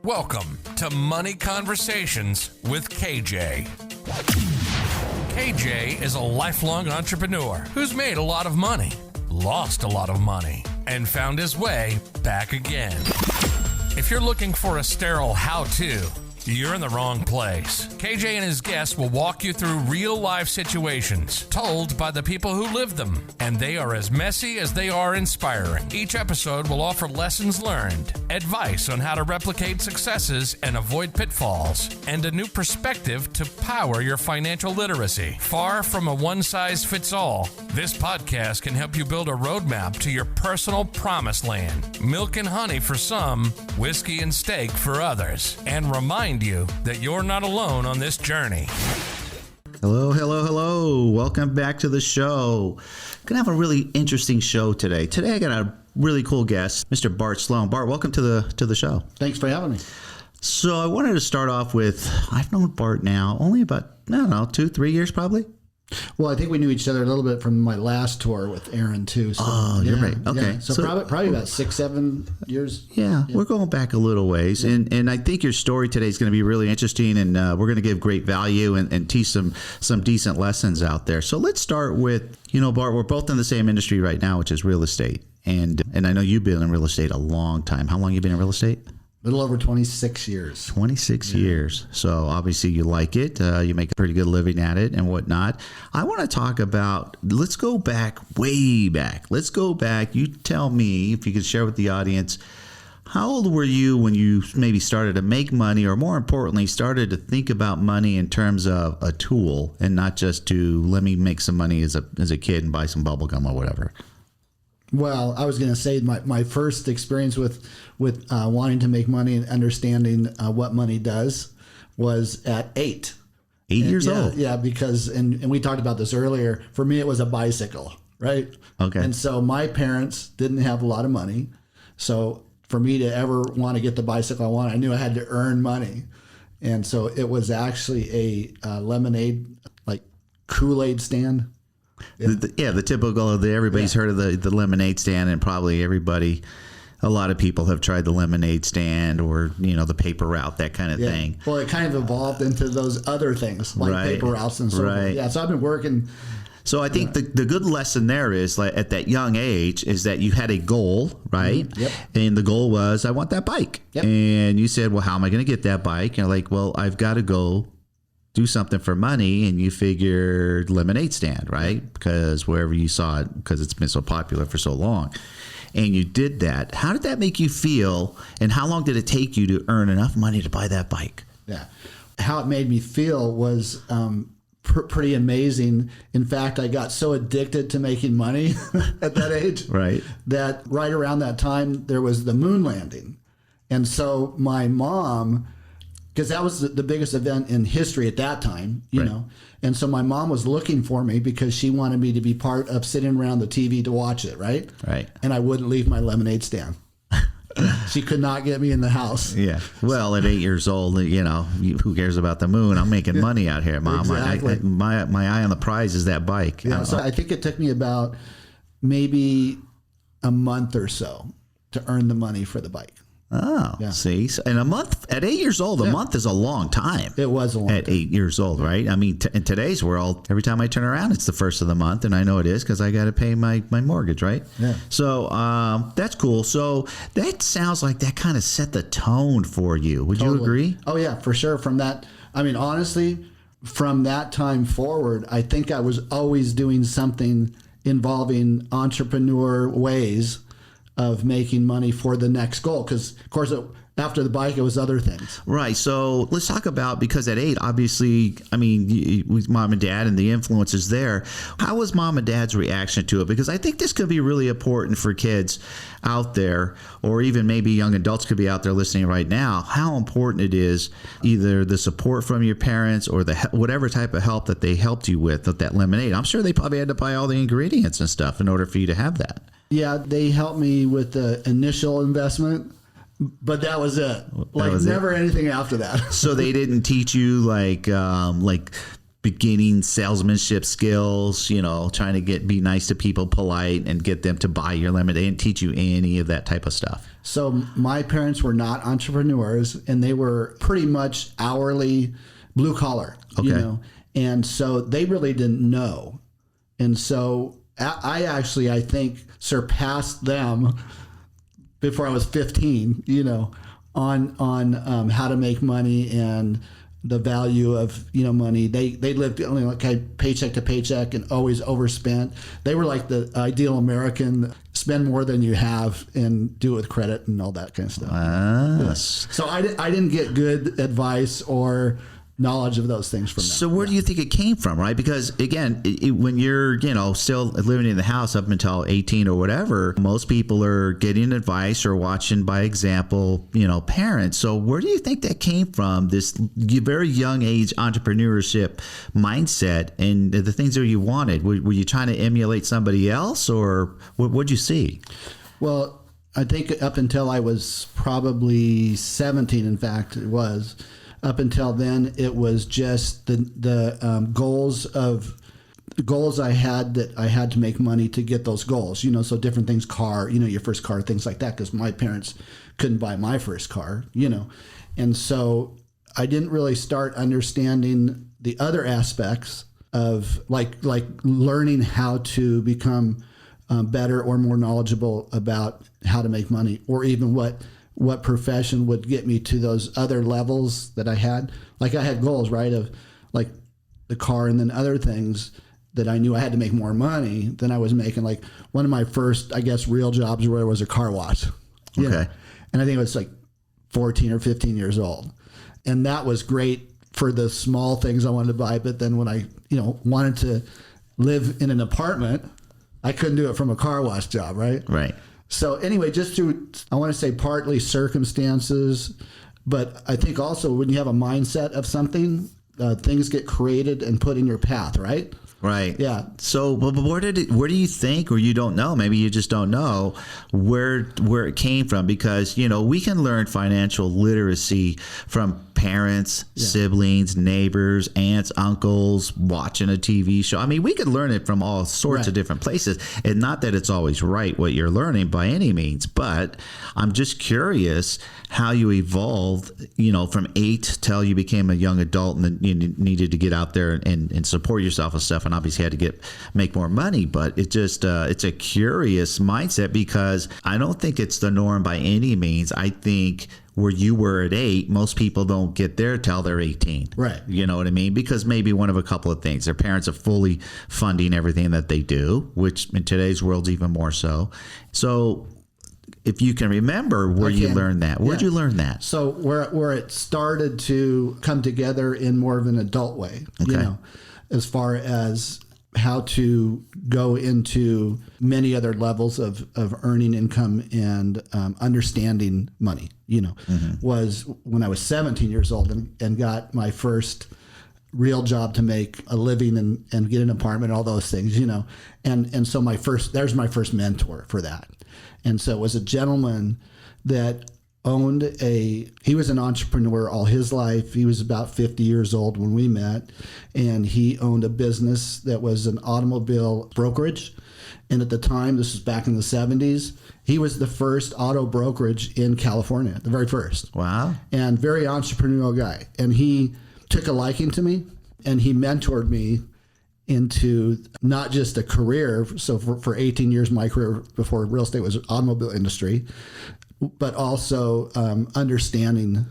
Welcome to Money Conversations with KJ. KJ is a lifelong entrepreneur who's made a lot of money, lost a lot of money, and found his way back again. If you're looking for a sterile how-to, you're in the wrong place. KJ and his guests will walk you through real-life situations told by the people who live them, and they are as messy as they are inspiring. Each episode will offer lessons learned, advice on how to replicate successes and avoid pitfalls, and a new perspective to power your financial literacy. Far from a one-size-fits-all, this podcast can help you build a roadmap to your personal promised land. Milk and honey for some, whiskey and steak for others, and remind you that you're not alone on this journey. Hello. Welcome back to the show. Gonna have a really interesting show today. Today I got a really cool guest, Mr. Bart Sloan. Bart, welcome to the show. Thanks for having me. So I wanted to start off with, I've known Bart now only about, 2-3 years probably. Well, I think we knew each other a little bit from my last tour with Aaron too. So, you're right. Okay. Yeah. So probably about 6-7 years. Yeah, we're going back a little ways. Yeah. And I think your story today is going to be really interesting, and we're going to give great value and teach some decent lessons out there. So let's start with, Bart, we're both in the same industry right now, which is real estate. And I know you've been in real estate a long time. How long have you been in real estate? A little over 26 years. 26 years. So obviously you like it. You make a pretty good living at it and whatnot. I want to talk about, let's go back, way back. Let's go back. You tell me, if you could share with the audience, how old were you when you maybe started to make money, or more importantly, started to think about money in terms of a tool and not just to let me make some money as a kid and buy some bubble gum or whatever? Well, I was going to say my first experience with wanting to make money and understanding what money does was at 8. 8 years old? Yeah, because, and we talked about this earlier, for me it was a bicycle, right? Okay. And so my parents didn't have a lot of money. So for me to ever want to get the bicycle I wanted, I knew I had to earn money. And so it was actually a lemonade, like Kool-Aid stand. Yeah, the typical of everybody's heard of the lemonade stand, and probably a lot of people have tried the lemonade stand or, the paper route, that kind of thing. Well, it kind of evolved into those other things like paper routes and so forth. Yeah, so I've been working. So I think the good lesson there is, like, at that young age, is that you had a goal, right? Mm-hmm. Yep. And the goal was, I want that bike. Yep. And you said, well, how am I going to get that bike? And you're like, well, I've got to go do something for money, and you figured lemonade stand, right? Because wherever you saw it, because it's been so popular for so long, and you did that. How did that make you feel, and how long did it take you to earn enough money to buy that bike? Yeah, how it made me feel was pretty amazing. In fact, I got so addicted to making money at that age, right, that right around that time there was the moon landing, and so my mom, because that was the biggest event in history at that time, you know. And so my mom was looking for me because she wanted me to be part of sitting around the TV to watch it, right? Right. And I wouldn't leave my lemonade stand. She could not get me in the house. Yeah. Well, at 8 years old, who cares about the moon? I'm making money out here, Mom. Exactly. My eye on the prize is that bike. Yeah. So I think it took me about maybe a month or so to earn the money for the bike. Oh, yeah. See, and a month at 8 years old, a month is a long time. It was a long time. At 8 years old, right? I mean, in today's world, every time I turn around, it's the first of the month, and I know it is because I got to pay my mortgage, right? Yeah. So that's cool. So that sounds like that kind of set the tone for you. Would you agree? Oh, yeah, for sure. From that, I mean, honestly, from that time forward, I think I was always doing something involving entrepreneur ways of making money for the next goal. Because, of course, after the bike, it was other things. Right. So let's talk about, because at 8, obviously, I mean, with mom and dad and the influences there, how was mom and dad's reaction to it? Because I think this could be really important for kids out there, or even maybe young adults could be out there listening right now, how important it is, either the support from your parents or whatever type of help that they helped you with that lemonade. I'm sure they probably had to buy all the ingredients and stuff in order for you to have that. Yeah, they helped me with the initial investment, but that was it. Like, never anything after that. So they didn't teach you like beginning salesmanship skills, trying to be nice to people, polite, and get them to buy your lemonade? They didn't teach you any of that type of stuff. So my parents were not entrepreneurs, and they were pretty much hourly, blue collar, and so they really didn't know. And so I think surpassed them before I was 15, on how to make money and the value of money. They lived only like paycheck to paycheck and always overspent. They were like the ideal American: spend more than you have and do it with credit and all that kind of stuff. Yes. So I didn't get good advice or knowledge of those things from them. So where do you think it came from, right? Because again, when you're, still living in the house up until 18 or whatever, most people are getting advice or watching by example, parents. So where do you think that came from, this very young age entrepreneurship mindset and the things that you wanted? Were you trying to emulate somebody else, or what'd you see? Well, I think up until I was probably 17, in fact, it was. Up until then, it was just the goals I had, that I had to make money to get those goals. So different things, car, your first car, things like that, because my parents couldn't buy my first car, and so I didn't really start understanding the other aspects of like learning how to become better or more knowledgeable about how to make money, or even what profession would get me to those other levels that I had. Like I had goals, right, of like the car, and then other things that I knew I had to make more money than I was making. Like one of my first, I guess, real jobs was a car wash. Okay. And I think it was like 14 or 15 years old. And that was great for the small things I wanted to buy. But then when I, wanted to live in an apartment, I couldn't do it from a car wash job, right? Right. So anyway, just through, I want to say partly circumstances, but I think also when you have a mindset of something, things get created and put in your path, right? Right. Yeah. So, but where do you think, or you don't know, maybe you just don't know where it came from? Because, we can learn financial literacy from parents, siblings, neighbors, aunts, uncles, watching a TV show. I mean, we could learn it from all sorts of different places. And not that it's always right what you're learning by any means, but I'm just curious how you evolved, from 8 till you became a young adult, and then you needed to get out there and support yourself and stuff, and obviously had to make more money. But it just it's a curious mindset, because I don't think it's the norm by any means. I think where you were at 8, most people don't get there till they're 18. Right. You know what I mean? Because maybe one of a couple of things. Their parents are fully funding everything that they do, which in today's world's even more so. So if you can remember where you learned that, where'd you learn that? So where it started to come together in more of an adult way, as far as how to go into many other levels of earning income and understanding money, was when I was 17 years old and got my first real job to make a living and get an apartment, all those things, and so there's my first mentor for that. And so it was a gentleman that he was an entrepreneur all his life. He was about 50 years old when we met, and he owned a business that was an automobile brokerage. And at the time, this was back in the 70s, he was the first auto brokerage in California, the very first. Wow. And very entrepreneurial guy. And he took a liking to me, and he mentored me into not just a career. So for 18 years, my career before real estate was automobile industry, but also understanding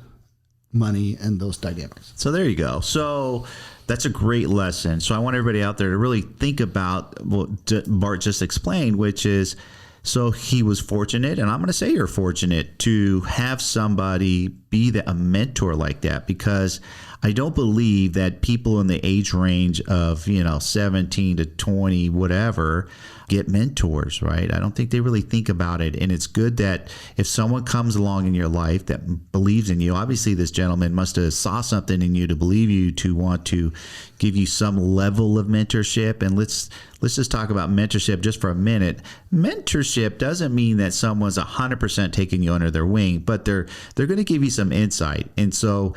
money and those dynamics. So there you go. So that's a great lesson. So I want everybody out there to really think about what Bart just explained, which is, so he was fortunate, and I'm going to say you're fortunate to have somebody be a mentor like that, because I don't believe that people in the age range of, 17 to 20, whatever, get mentors, right? I don't think they really think about it. And it's good that if someone comes along in your life that believes in you, obviously this gentleman must have saw something in you to believe you, to want to give you some level of mentorship. And let's just talk about mentorship just for a minute. Mentorship doesn't mean that someone's 100% taking you under their wing, but they're going to give you some insight. And so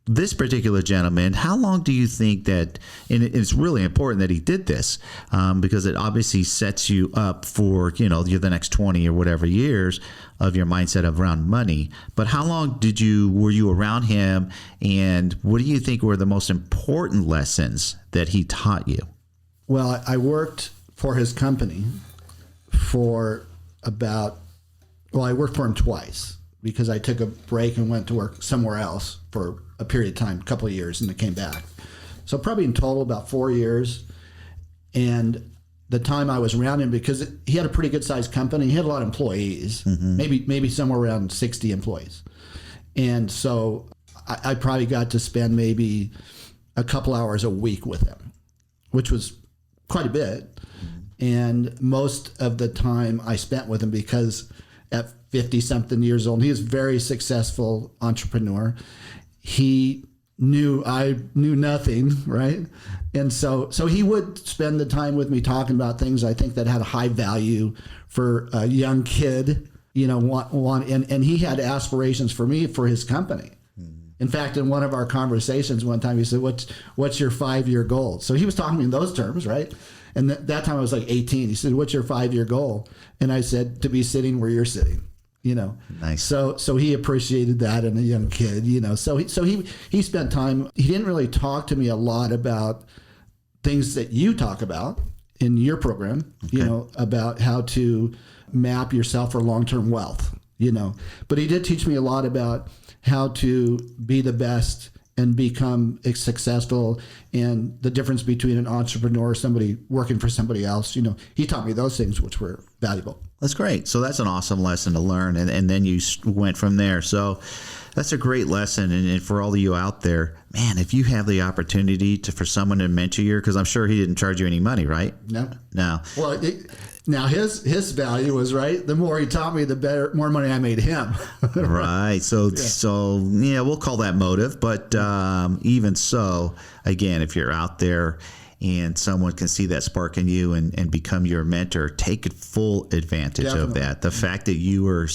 this particular gentleman, how long do you think that, and it's really important that he did this, because it obviously sets you up for, the next 20 or whatever years of your mindset around money. But how long were you around him, and what do you think were the most important lessons that he taught you? Well, I worked for his company I worked for him twice, because I took a break and went to work somewhere else for a period of time, a couple of years, and then came back. So probably in total about 4 years. And the time I was around him, because he had a pretty good sized company, he had a lot of employees, maybe somewhere around 60 employees. And so I probably got to spend maybe a couple hours a week with him, which was quite a bit. And most of the time I spent with him, because at 50-something years old, he was a very successful entrepreneur. He knew I knew nothing, right? And so he would spend the time with me talking about things I think that had a high value for a young kid, and he had aspirations for me for his company. In fact, in one of our conversations one time, he said, what's your 5-year goal? So he was talking to me in those terms, right? And that time I was like 18. He said, what's your 5-year goal? And I said, to be sitting where you're sitting. Nice. So he appreciated that in a young kid, So he spent time. He didn't really talk to me a lot about things that you talk about in your program, Okay. About how to map yourself for long-term wealth, But he did teach me a lot about how to be the best and become successful, and the difference between an entrepreneur, somebody working for somebody else. He taught me those things, which were valuable. That's great. So that's an awesome lesson to learn. And then you went from there. So that's a great lesson. And for all of you out there, man, if you have the opportunity for someone to mentor you, because I'm sure he didn't charge you any money, right? No. Well, now his value was, right, the more he taught me, the more money I made him. Right. So we'll call that motive. But even so, again, if you're out there and someone can see that spark in you and become your mentor, take full advantage of that. The fact that you are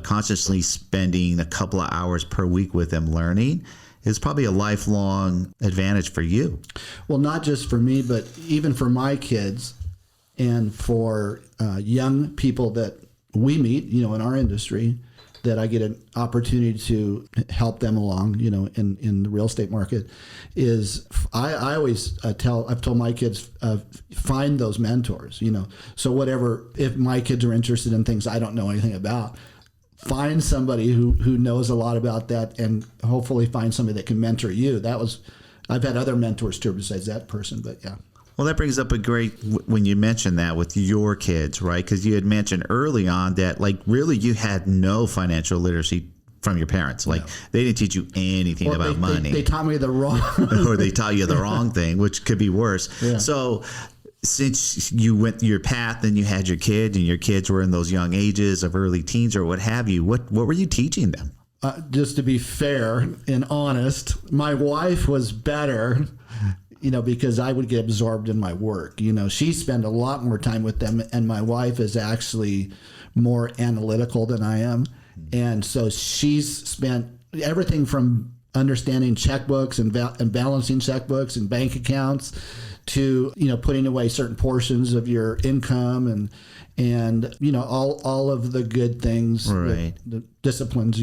consciously spending a couple of hours per week with them learning is probably a lifelong advantage for you. Well, not just for me, but even for my kids and for young people that we meet, in our industry, that I get an opportunity to help them along, in the real estate market, is I always I've told my kids, find those mentors, So whatever, if my kids are interested in things I don't know anything about, find somebody who knows a lot about that, and hopefully find somebody that can mentor you. I've had other mentors too besides that person, but yeah. Well, that brings up a great, when you mentioned that with your kids, right? Because you had mentioned early on that, really, you had no financial literacy from your parents. They didn't teach you anything about money. They taught me the wrong. Or they taught you the wrong thing, which could be worse. Yeah. So since you went your path and you had your kids, and your kids were in those young ages of early teens or what have you, what were you teaching them? Just to be fair and honest, my wife was better, because I would get absorbed in my work. She spent a lot more time with them, and my wife is actually more analytical than I am. And so she's spent everything from understanding checkbooks and balancing checkbooks and bank accounts to, putting away certain portions of your income and all of the good things, right? The disciplines,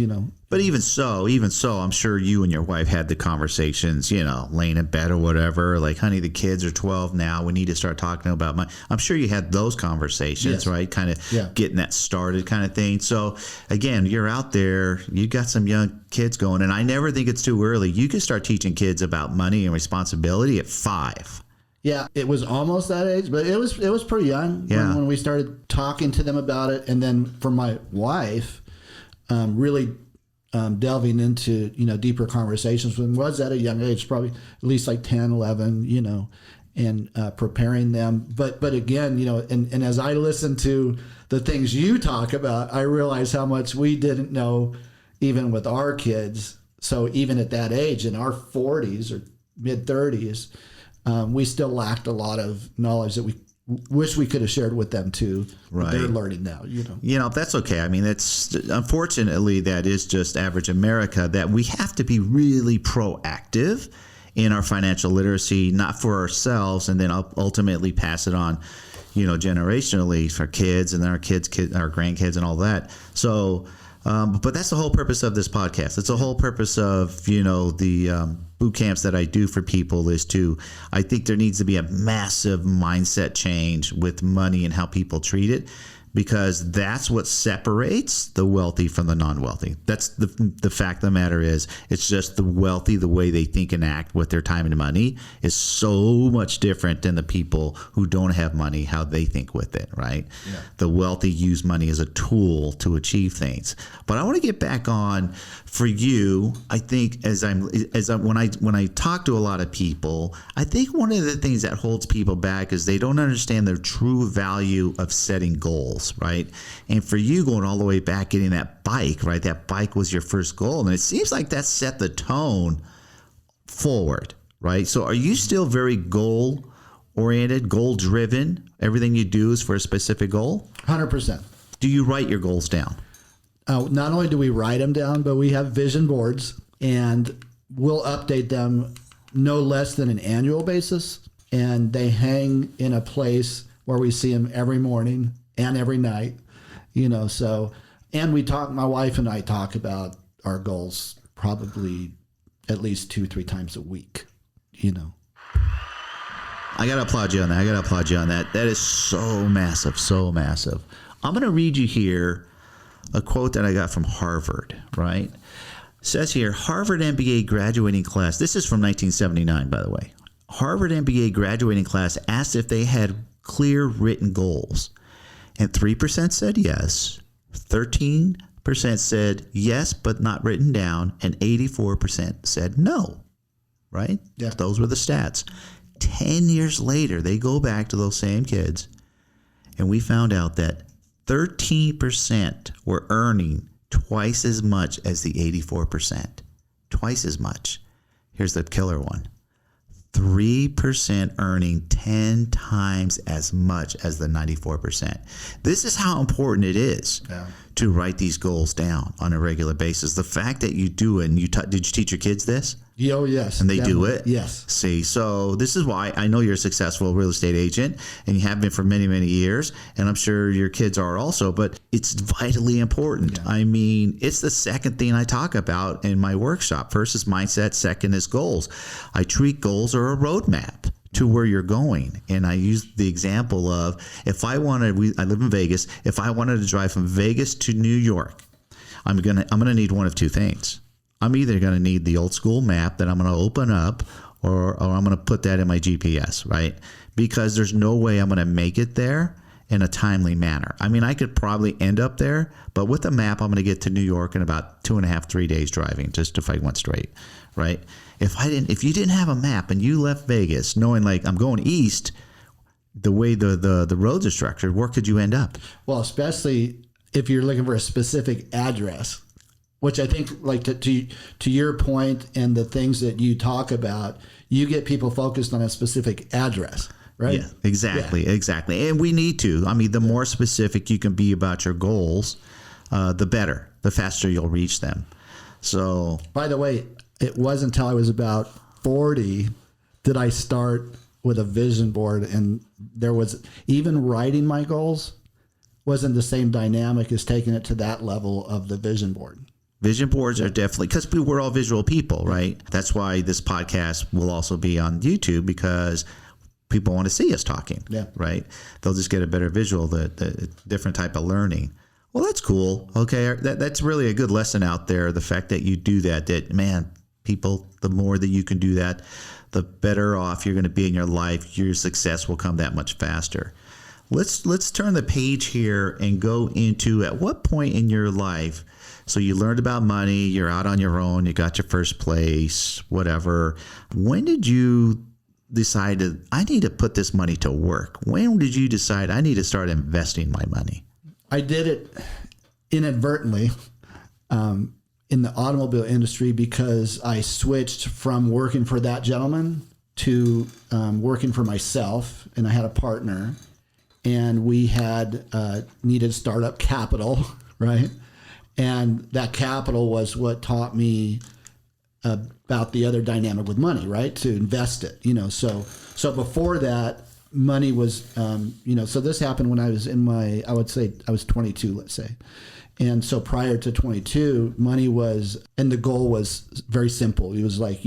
But even so, I'm sure you and your wife had the conversations, laying in bed or whatever, like, honey, the kids are 12 now. We need to start talking about money. I'm sure you had those conversations, yes. Right? Kind of getting that started kind of thing. So again, you're out there, you got some young kids going, and I never think it's too early. You can start teaching kids about money and responsibility at 5. Yeah, it was almost that age, but it was pretty young when we started talking to them about it. And then for my wife, really delving into, deeper conversations with them was at a young age, probably at least like 10, 11, and preparing them. But again, and as I listen to the things you talk about, I realize how much we didn't know even with our kids. So even at that age, in our 40s or mid 30s, we still lacked a lot of knowledge that we wish we could have shared with them too. Right. They're learning now, That's okay. I mean, it's unfortunately that is just average America, that we have to be really proactive in our financial literacy, not for ourselves, and then ultimately pass it on, generationally for kids and then our kids, our grandkids, and all that. So, but that's the whole purpose of this podcast. It's the whole purpose of, the boot camps that I do for people I think there needs to be a massive mindset change with money and how people treat it, because that's what separates the wealthy from the non-wealthy. That's the fact of the matter is, it's just the wealthy, the way they think and act with their time and money is so much different than the people who don't have money, how they think with it, right? Yeah. The wealthy use money as a tool to achieve things. But I want to get back on for you. I think when I talk to a lot of people, I think one of the things that holds people back is they don't understand the true value of setting goals. Right. And for you, going all the way back, getting that bike, right? That bike was your first goal. And it seems like that set the tone forward, right? So are you still very goal oriented, goal driven? Everything you do is for a specific goal? 100%. Do you write your goals down? Not only do we write them down, but we have vision boards, and we'll update them no less than an annual basis. And they hang in a place where we see them every morning and every night, and my wife and I talk about our goals probably at least 2-3 times a week, I got to applaud you on that. That is so massive, so massive. I'm going to read you here a quote that I got from Harvard, right? It says here, Harvard MBA graduating class. This is from 1979, by the way. Harvard MBA graduating class asked if they had clear written goals. And 3% said yes, 13% said yes, but not written down, and 84% said no, right? Yeah. Those were the stats. 10 years later, they go back to those same kids, and we found out that 13% were earning twice as much as the 84%. Twice as much. Here's the killer one. 3% earning 10 times as much as the 94%. This is how important it is to write these goals down on a regular basis. The fact that you do it, and did you teach your kids this? Oh, yes. And they do it? Yes. See, so this is why I know you're a successful real estate agent, and you have been for many, many years, and I'm sure your kids are also, but it's vitally important. Yeah. I mean, it's the second thing I talk about in my workshop. First is mindset, second is goals. I treat goals are a roadmap to where you're going. And I use the example of, if I wanted, I live in Vegas, if I wanted to drive from Vegas to New York, I'm gonna need one of two things. I'm either going to need the old school map that I'm going to open up, or I'm going to put that in my GPS, right? Because there's no way I'm going to make it there in a timely manner. I mean, I could probably end up there, but with a map, I'm going to get to New York in about 2.5-3 days driving, just if I went straight, right? If you didn't have a map and you left Vegas knowing like I'm going east, the way the roads are structured, where could you end up? Well, especially if you're looking for a specific address. Which I think, like to your point and the things that you talk about, you get people focused on a specific address, right? Yeah, exactly. And we need to. I mean, the more specific you can be about your goals, the better, the faster you'll reach them. So, by the way, it wasn't until I was about 40 that I start with a vision board, and there was even writing my goals wasn't the same dynamic as taking it to that level of the vision board. Vision boards are definitely, because we're all visual people, right? That's why this podcast will also be on YouTube, because people want to see us talking, right? They'll just get a better visual, the different type of learning. Well, that's cool. Okay, that's really a good lesson out there. The fact that you do that, man, people, the more that you can do that, the better off you're going to be in your life. Your success will come that much faster. Let's turn the page here and go into, at what point in your life, so you learned about money, you're out on your own, you got your first place, whatever. When did you decide I need to put this money to work? When did you decide I need to start investing my money? I did it inadvertently in the automobile industry, because I switched from working for that gentleman to working for myself, and I had a partner. and we had needed startup capital, right? And that capital was what taught me about the other dynamic with money, right? To invest it, So before that, money was, so this happened when I was I would say I was 22, let's say. And so prior to 22, money was, and the goal was very simple. It was like,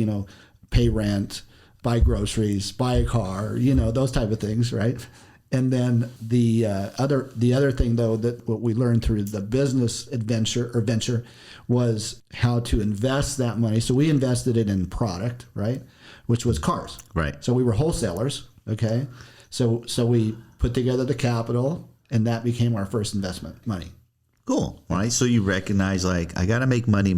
pay rent, buy groceries, buy a car, those type of things, right? And then the other thing, though, that what we learned through the business venture was how to invest that money. So we invested it in product, right, which was cars. Right. So we were wholesalers, okay? So we put together the capital, and that became our first investment money. Cool. Right. So you recognize, like, I got to make money.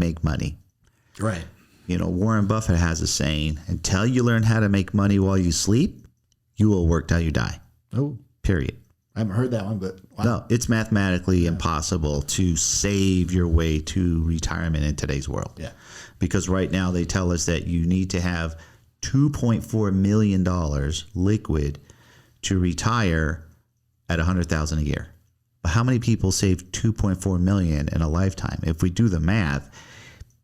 Right. Warren Buffett has a saying, until you learn how to make money while you sleep, you will work till you die. Oh, period. I haven't heard that one, but wow. No, it's mathematically impossible to save your way to retirement in today's world. Yeah. Because right now they tell us that you need to have $2.4 million liquid to retire at $100,000 a year. But how many people save $2.4 million in a lifetime? If we do the math,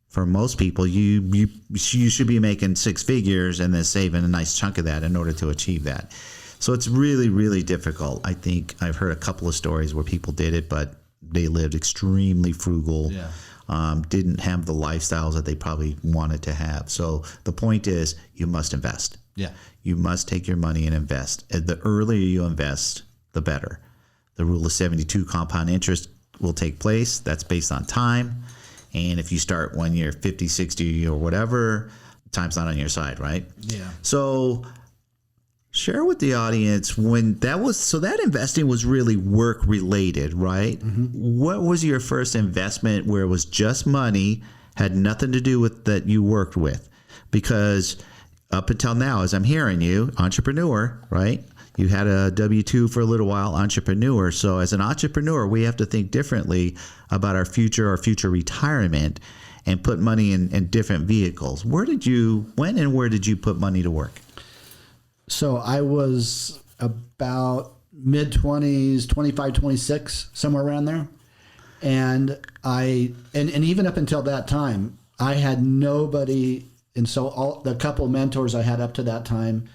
for most people, you should be making six figures and then saving a nice chunk of that in order to achieve that. So it's really, really difficult. I think I've heard a couple of stories where people did it, but they lived extremely frugal, didn't have the lifestyles that they probably wanted to have. So the point is, you must invest. Yeah. You must take your money and invest. And the earlier you invest, the better. The rule of 72 compound interest will take place. That's based on time. And if you start when you're 50, 60 or whatever, time's not on your side, right? Yeah. So share with the audience when that was, so that investing was really work related, right? Mm-hmm. What was your first investment where it was just money, had nothing to do with that you worked with? Because up until now, as I'm hearing you, entrepreneur, right? You had a W-2 for a little while, entrepreneur. So as an entrepreneur, we have to think differently about our future retirement and put money in different vehicles. When and where did you put money to work? So I was about mid-20s, 25, 26, somewhere around there. And even up until that time, I had nobody. And so the couple of mentors I had up to that time,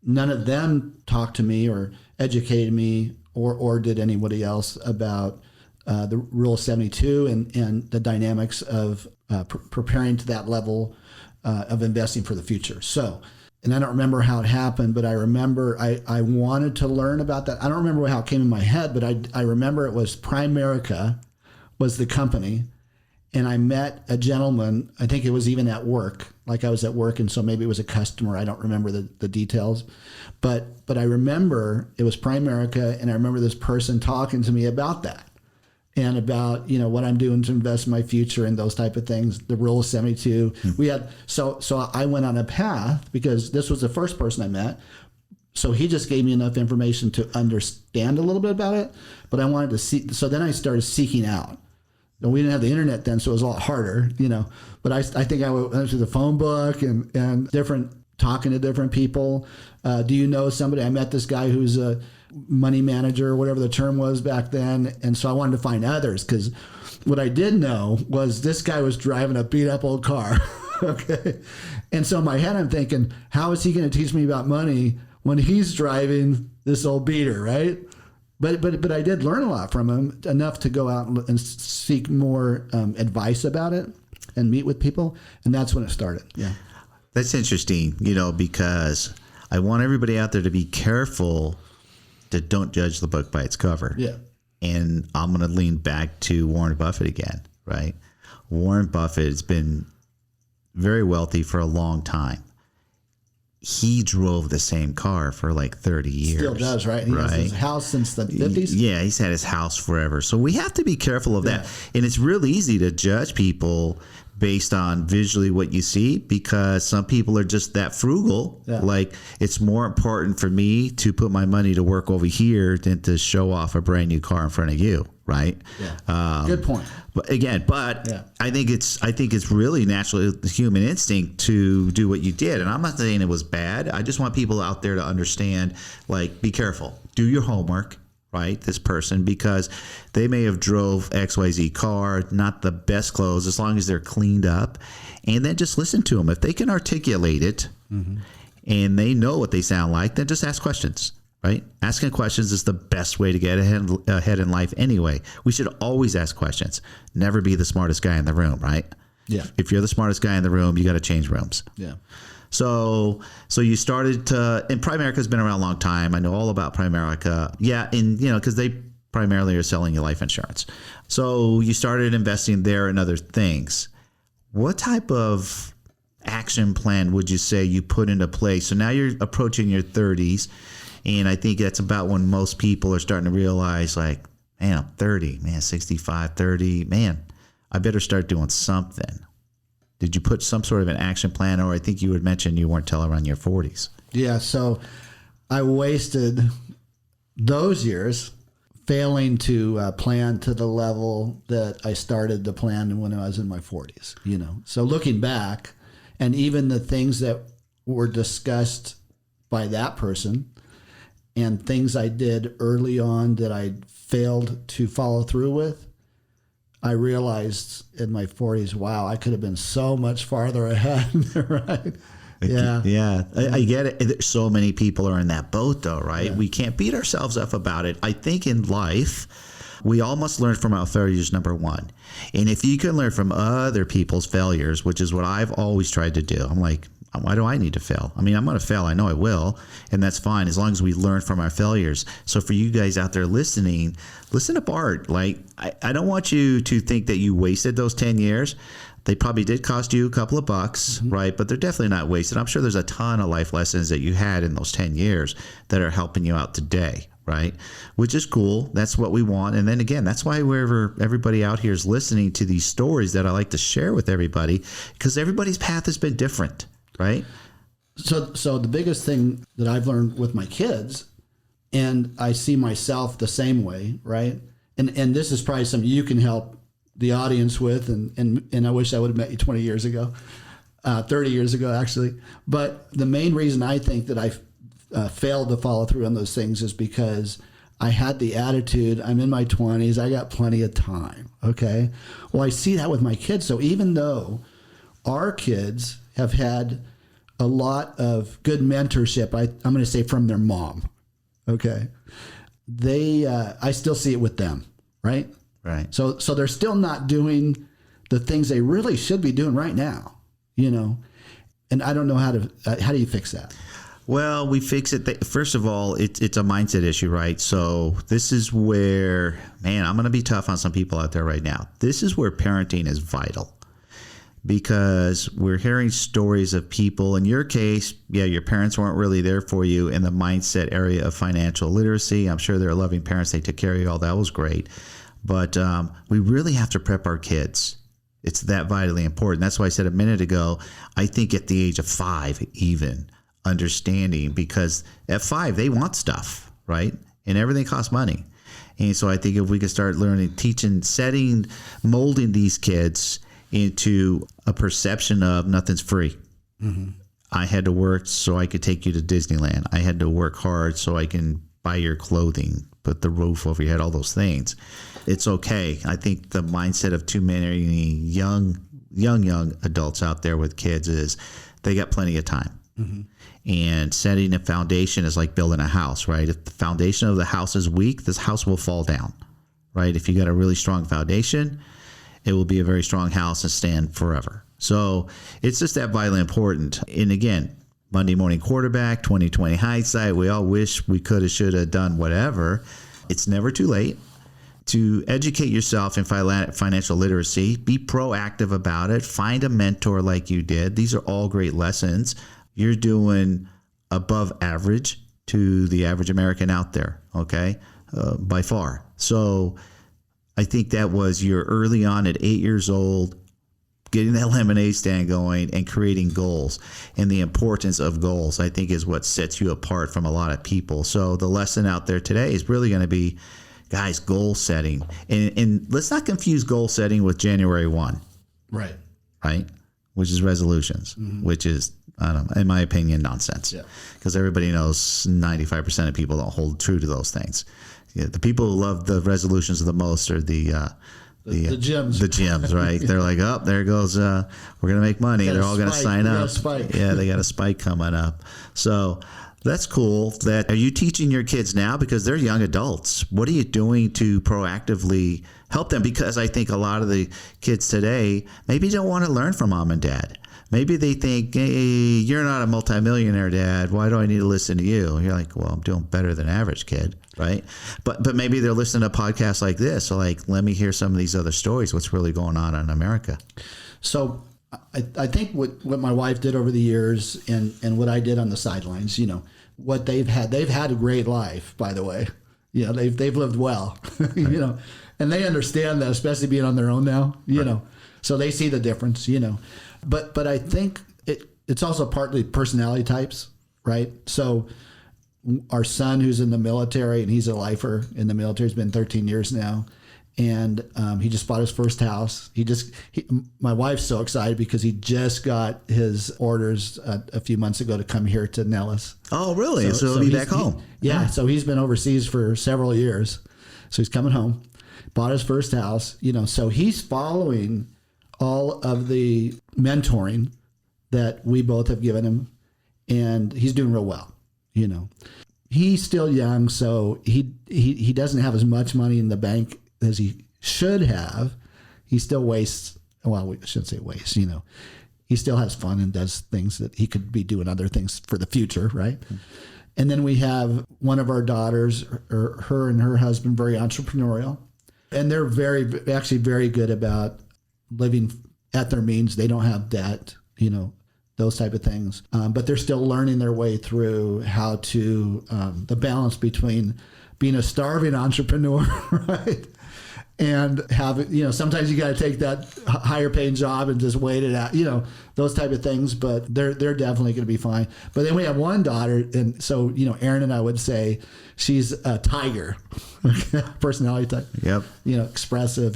none of them talked to me or educated me or did anybody else about the Rule of 72 and the dynamics of preparing to that level of investing for the future. So, and I don't remember how it happened, but I remember I wanted to learn about that. I don't remember how it came in my head, but I remember it was Primerica was the company. And I met a gentleman, I think it was even at work, like I was at work, and so maybe it was a customer. I don't remember the details. But I remember it was Primerica, and I remember this person talking to me about that and about, what I'm doing to invest in my future and those type of things, the Rule of 72. We had so I went on a path because this was the first person I met. So he just gave me enough information to understand a little bit about it, but I wanted to see. So then I started seeking out. We didn't have the internet then, so it was a lot harder, But I think I went to the phone book and talking to different people. Do you know somebody? I met this guy who's a money manager or whatever the term was back then. And so I wanted to find others because what I did know was this guy was driving a beat up old car. Okay. And so in my head, I'm thinking, how is he going to teach me about money when he's driving this old beater, right? But I did learn a lot from him, enough to go out and seek more advice about it and meet with people. And that's when it started. Yeah. That's interesting, because I want everybody out there to be careful that don't judge the book by its cover. Yeah. And I'm going to lean back to Warren Buffett again, right? Warren Buffett has been very wealthy for a long time. He drove the same car for like 30 years. Still does, right? He has his house since the 50s. Yeah, he's had his house forever. So we have to be careful of that. And it's real easy to judge people based on visually what you see because some people are just that frugal. Yeah. Like, it's more important for me to put my money to work over here than to show off a brand new car in front of you, right? Yeah. Good point. But I think it's really naturally the human instinct to do what you did. And I'm not saying it was bad. I just want people out there to understand, like, be careful. Do your homework. right? This person, because they may have drove XYZ car, not the best clothes, as long as they're cleaned up. And then just listen to them. If they can articulate it and they know what they sound like, then just ask questions, right? Asking questions is the best way to get ahead in life anyway. We should always ask questions. Never be the smartest guy in the room, right? Yeah. If you're the smartest guy in the room, you got to change rooms. Yeah. So you started to, and Primerica's been around a long time. I know all about Primerica. Yeah, and because they primarily are selling you life insurance. So you started investing there and other things. What type of action plan would you say you put into place? So now you're approaching your 30s, and I think that's about when most people are starting to realize, like, man, I'm 30, man, 65, 30, man, I better start doing something. Did you put some sort of an action plan? Or I think you had mentioned you weren't till around your 40s. Yeah, so I wasted those years failing to plan to the level that I started to plan when I was in my 40s, So looking back, and even the things that were discussed by that person and things I did early on that I failed to follow through with, I realized in my 40s, wow, I could have been so much farther ahead, right? Yeah. Yeah. I get it. So many people are in that boat, though, right? Yeah. We can't beat ourselves up about it. I think in life, we all must learn from our failures, number one. And if you can learn from other people's failures, which is what I've always tried to do, I'm like, why do I need to fail? I mean, I'm going to fail. I know I will. And that's fine as long as we learn from our failures. So for you guys out there listening, listen to Bart. Like, I don't want you to think that you wasted those 10 years. They probably did cost you a couple of bucks, right? But they're definitely not wasted. I'm sure there's a ton of life lessons that you had in those 10 years that are helping you out today, right? Which is cool. That's what we want. And then again, that's why wherever everybody out here is listening to these stories that I like to share with everybody, because everybody's path has been different. Right. So the biggest thing that I've learned with my kids, and I see myself the same way, right? And this is probably something you can help the audience with. And I wish I would have met you 20 years ago, 30 years ago, actually. But the main reason I think that I failed to follow through on those things is because I had the attitude, I'm in my 20s, I got plenty of time. Okay. Well, I see that with my kids. So even though our kids have had a lot of good mentorship, I'm going to say from their mom. Okay. I still see it with them. Right. Right. So they're still not doing the things they really should be doing right now, and I don't know how do you fix that? Well, we fix it. First of all, it's a mindset issue, right? So this is where, man, I'm going to be tough on some people out there right now. This is where parenting is vital. Because we're hearing stories of people, in your case, yeah, your parents weren't really there for you in the mindset area of financial literacy. I'm sure they're loving parents. They took care of you all. That was great. But we really have to prep our kids. It's that vitally important. That's why I said a minute ago, I think at the age of 5 even, understanding, because at 5, they want stuff, right? And everything costs money. And so I think if we could start learning, teaching, setting, molding these kids into a perception of nothing's free. Mm-hmm. I had to work so I could take you to Disneyland. I had to work hard so I can buy your clothing, put the roof over your head, all those things. It's okay. I think the mindset of too many young adults out there with kids is they got plenty of time. Mm-hmm. And setting a foundation is like building a house, right? If the foundation of the house is weak, this house will fall down, right? If you got a really strong foundation, it will be a very strong house and stand forever. So it's just that vitally important. And again, Monday morning quarterback, 2020 hindsight, we all wish we could have, should have done whatever. It's never too late to educate yourself in financial literacy. Be proactive about it. Find a mentor like you did. These are all great lessons. You're doing above average to the average American out there, okay, by far. So I think that was your early on at 8 years old, getting that lemonade stand going and creating goals. And the importance of goals, I think, is what sets you apart from a lot of people. So the lesson out there today is really going to be, guys, goal setting. And let's not confuse goal setting with January 1. Right. Right? Which is resolutions, which is, I don't know, in my opinion, nonsense. Yeah. Because everybody knows 95% of people don't hold true to those things. the people who love the resolutions the most are the gyms. The gyms, right? They're like, oh, there goes, we're going to make money. They're all going to sign up. Yeah, they got a spike coming up. So that's cool. Are you teaching your kids now? Because they're young adults. What are you doing to proactively help them? Because I think a lot of the kids today maybe don't want to learn from mom and dad. Maybe they think, hey, you're not a multimillionaire, Dad. Why do I need to listen to you? And you're like, well, I'm doing better than average, kid, right? But maybe they're listening to podcasts like this. So like, let me hear some of these other stories. What's really going on in America? So I think what my wife did over the years and what I did on the sidelines, what they've had a great life, by the way. They've lived well, and they understand that, especially being on their own now, so they see the difference, But I think it's also partly personality types, right? So our son, who's in the military, and he's a lifer in the military, has been 13 years now, and he just bought his first house. My wife's so excited because he just got his orders a few months ago to come here to Nellis. Oh, really? So he'll be back home. So he's been overseas for several years, so he's coming home. Bought his first house, so he's following all of the mentoring that we both have given him, and he's doing real well. He's still young, so he doesn't have as much money in the bank as he should have. He still wastes. Well, we shouldn't say waste. He still has fun and does things that he could be doing other things for the future, right? Mm-hmm. And then we have one of our daughters, her and her husband, very entrepreneurial, and they're actually very good about living at their means. They don't have debt, those type of things. But they're still learning their way through how to, the balance between being a starving entrepreneur, right? And sometimes you got to take that higher paying job and just wait it out, those type of things. But they're definitely going to be fine. But then we have one daughter, and so Erin and I would say she's a tiger, personality type. Yep. Expressive.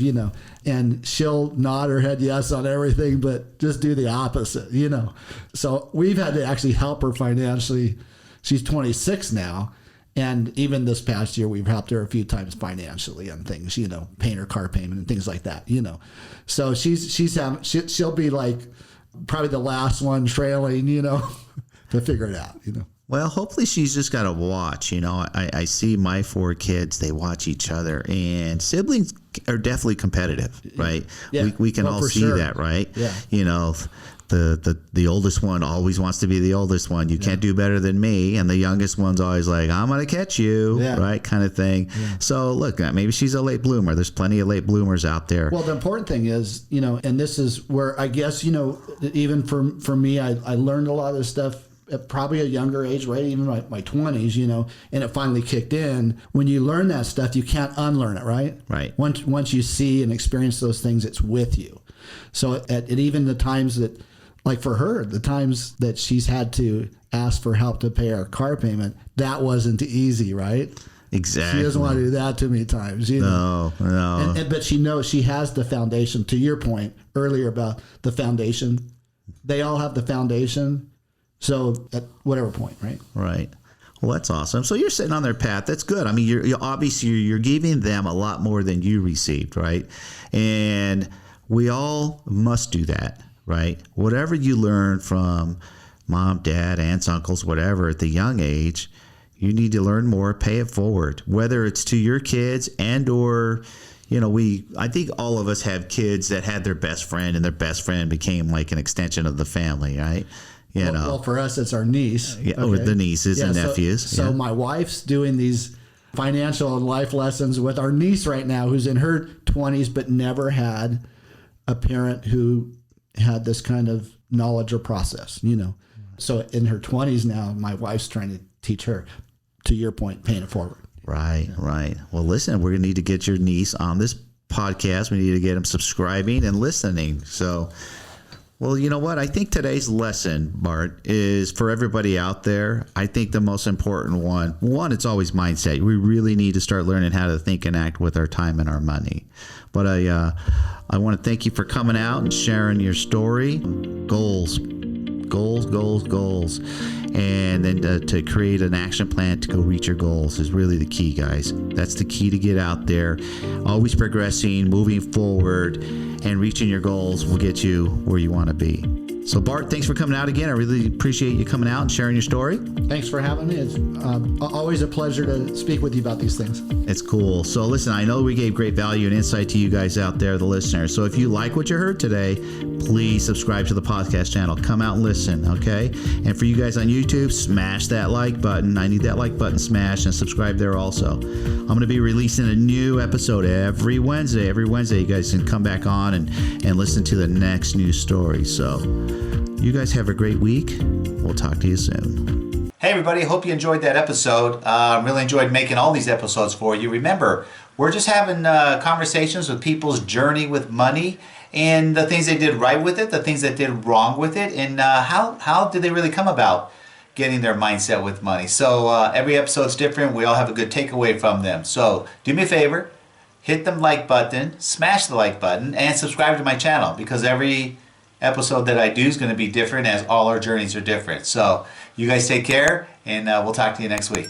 And she'll nod her head yes on everything, but just do the opposite. So we've had to actually help her financially. She's 26 now. And even this past year, we've helped her a few times financially on things, paying her car payment and things like that, So she'll be like probably the last one trailing, to figure it out, Well, hopefully she's just got to watch. I see my 4 kids, they watch each other, and siblings are definitely competitive, right? Yeah. We can all see that, right? Yeah. The oldest one always wants to be the oldest one. You can't do better than me. And the youngest one's always like, I'm going to catch you, right? Kind of thing. Yeah. So look, maybe she's a late bloomer. There's plenty of late bloomers out there. Well, the important thing is, and this is where I guess, even for me, I learned a lot of this stuff at probably a younger age, right? Even my 20s, and it finally kicked in. When you learn that stuff, you can't unlearn it, right? Right. Once you see and experience those things, it's with you. So at even the times that, like for her, the times that she's had to ask for help to pay her car payment, that wasn't easy, right? Exactly. She doesn't want to do that too many times. No. But she knows she has the foundation. To your point earlier about the foundation, they all have the foundation. So at whatever point, right? Right. Well, that's awesome. So you're sitting on their path. That's good. I mean, you're obviously you're giving them a lot more than you received, right? And we all must do that. Right? Whatever you learn from mom, dad, aunts, uncles, whatever at the young age, you need to learn more, pay it forward, whether it's to your kids and or, I think all of us have kids that had their best friend and their best friend became like an extension of the family, right? Well, for us, it's our niece. Yeah, or the nieces and nephews. So my wife's doing these financial and life lessons with our niece right now, who's in her 20s, but never had a parent who had this kind of knowledge or process, So in her 20s now, my wife's trying to teach her, to your point, paying it forward. Right, right. Well, listen, we're going to need to get your niece on this podcast. We need to get them subscribing and listening. So, well, you know what? I think today's lesson, Bart, is for everybody out there. I think the most important one, it's always mindset. We really need to start learning how to think and act with our time and our money. But I want to thank you for coming out and sharing your story. Goals. Goals, goals, goals. And then to create an action plan to go reach your goals is really the key, guys. That's the key to get out there. Always progressing, moving forward, and reaching your goals will get you where you want to be. So Bart, thanks for coming out again. I really appreciate you coming out and sharing your story. Thanks for having me. It's always a pleasure to speak with you about these things. It's cool. So listen, I know we gave great value and insight to you guys out there, the listeners. So if you like what you heard today, please subscribe to the podcast channel. Come out and listen, okay? And for you guys on YouTube, smash that like button. I need that like button smashed, and subscribe there also. I'm going to be releasing a new episode every Wednesday. Every Wednesday, you guys can come back on and listen to the next new story. So you guys have a great week. We'll talk to you soon. Hey everybody, hope you enjoyed that episode. Really enjoyed making all these episodes for you. Remember, we're just having conversations with people's journey with money and the things they did right with it, the things that did wrong with it, and how did they really come about getting their mindset with money. So every episode's different. We all have a good takeaway from them. So do me a favor, hit the like button, smash the like button, and subscribe to my channel, because every episode that I do is going to be different, as all our journeys are different. So you guys take care, and we'll talk to you next week.